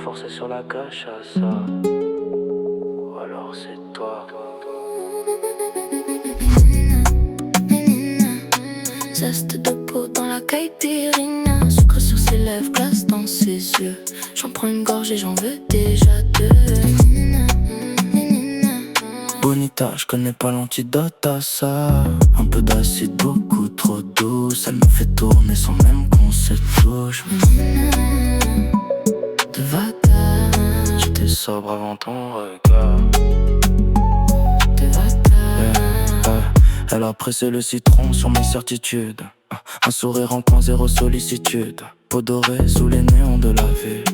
forcer sur la cachaça. Ou alors c'est toi. Zeste de peau dans la caipirinha, sucre sur ses lèvres, glace dans ses yeux. J'en prends une gorge et j'en veux déjà deux. Bonita, je connais pas l'antidote à ça. Un peu d'acide, beaucoup trop douce. Elle me fait tourner sans même qu'on se touche. De vacances, J'étais sobre avant ton regard. de vacances. Elle a pressé le citron sur mes certitudes. Un sourire en coin, zéro sollicitude. Peau dorée sous les néons de la ville.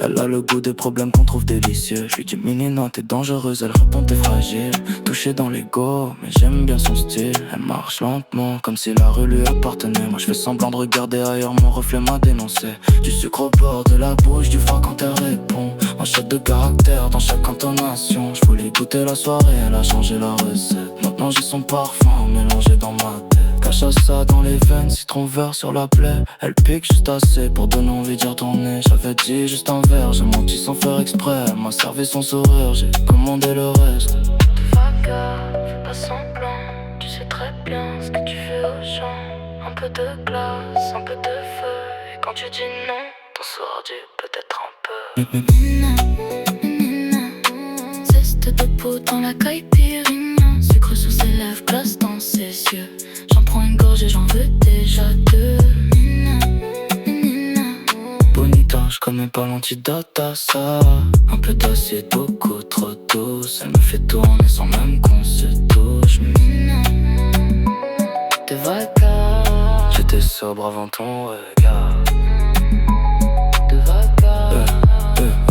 Elle a le goût des problèmes qu'on trouve délicieux. Je lui dis Minina, t'es dangereuse, elle répond t'es fragile. Touchée dans l'ego, mais j'aime bien son style. Elle marche lentement, comme si la rue lui appartenait. Moi je fais semblant de regarder ailleurs, mon reflet m'a dénoncé. Du sucre au bord de la bouche, du froid quand elle répond. Un shot de caractère dans chaque intonation. Je voulais goûter la soirée, elle a changé la recette. Maintenant j'ai son parfum mélangé dans ma tête. Cachaça dans les veines, citron vert sur la plaie. Elle pique juste assez pour donner envie d'y retourner. J'avais dit juste un verre, j'ai menti sans faire exprès. Elle m'a servi son sourire, j'ai commandé le reste. De vacances, fais pas semblant. Tu sais très bien ce que tu fais aux gens. Un peu de glace, un peu de feu. Et quand tu dis non, t'en sors du peut-être un peu. Zeste de peau dans la caipirinha, sucre sur ses lèvres, glace dans ses yeux. J'en prends une gorge et j'en veux déjà deux. Bonita, je connais pas l'antidote à ça. Un peu d'acide, beaucoup trop douce. Elle me fait tourner sans même qu'on se touche. De vacances, J'étais sobre avant ton regard. de vacances.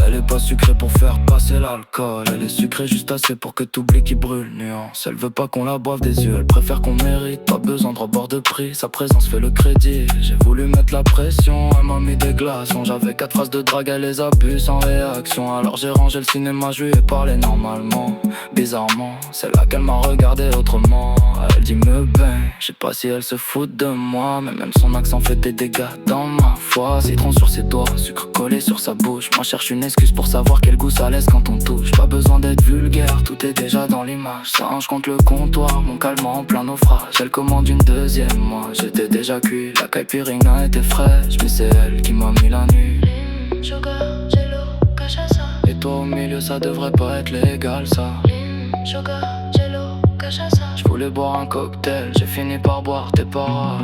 Elle est pas sucrée pour faire passer l'alcool. Elle est sucrée juste assez pour que t'oublies qu'il brûle. Nuance, elle veut pas qu'on la boive des yeux. Elle préfère qu'on mérite, pas besoin de rebord de prix. Sa présence fait le crédit. J'ai voulu mettre la pression, elle m'a mis des glaçons. J'avais 4 phrases de drague, elle les a bu sans réaction. Alors j'ai rangé le cinéma, je lui ai parlé normalement. Bizarrement, c'est là qu'elle m'a regardé autrement. Elle dit me baigne, je sais pas si elle se fout de moi. Mais même son accent fait des dégâts dans ma foi. Citron sur ses doigts, sucre collé sur sa bouche. Moi cherche une excuse pour savoir quel goût ça laisse quand on touche. Pas besoin d'être vulgaire, tout est déjà dans l'image. Ça range contre le comptoir, mon calme en plein naufrage. Elle commande une deuxième, moi j'étais déjà cuit. La caipirinha était fraîche, mais c'est elle qui m'a mis la nuit. Lime, sugar, jello, cachaça. Et toi au milieu ça devrait pas être légal ça. Lime, sugar, jello, cachaça. Je voulais boire un cocktail, j'ai fini par boire tes paroles.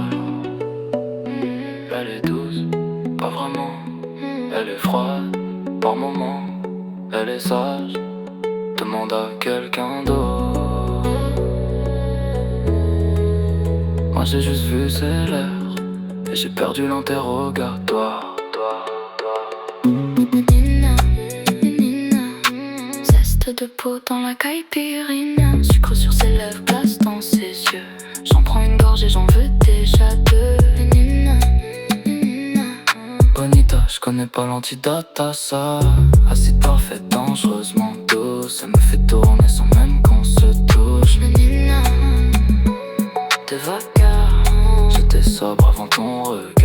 Elle est douce, pas vraiment. Elle est froide, par moments. Elle est sage, demande à quelqu'un d'autre. Moi j'ai juste vu ses lèvres et j'ai perdu l'interrogatoire. Zeste de peau dans la caipirinha, sucre sur ses lèvres, glace dans ses yeux. J'en prends une gorge et j'en veux déjà deux. Bonita, je connais pas l'antidote à ça. Acide parfait, dangereusement douce. Elle me fait tourner sans même qu'on se touche. De vacances, J'étais sobre avant ton regard.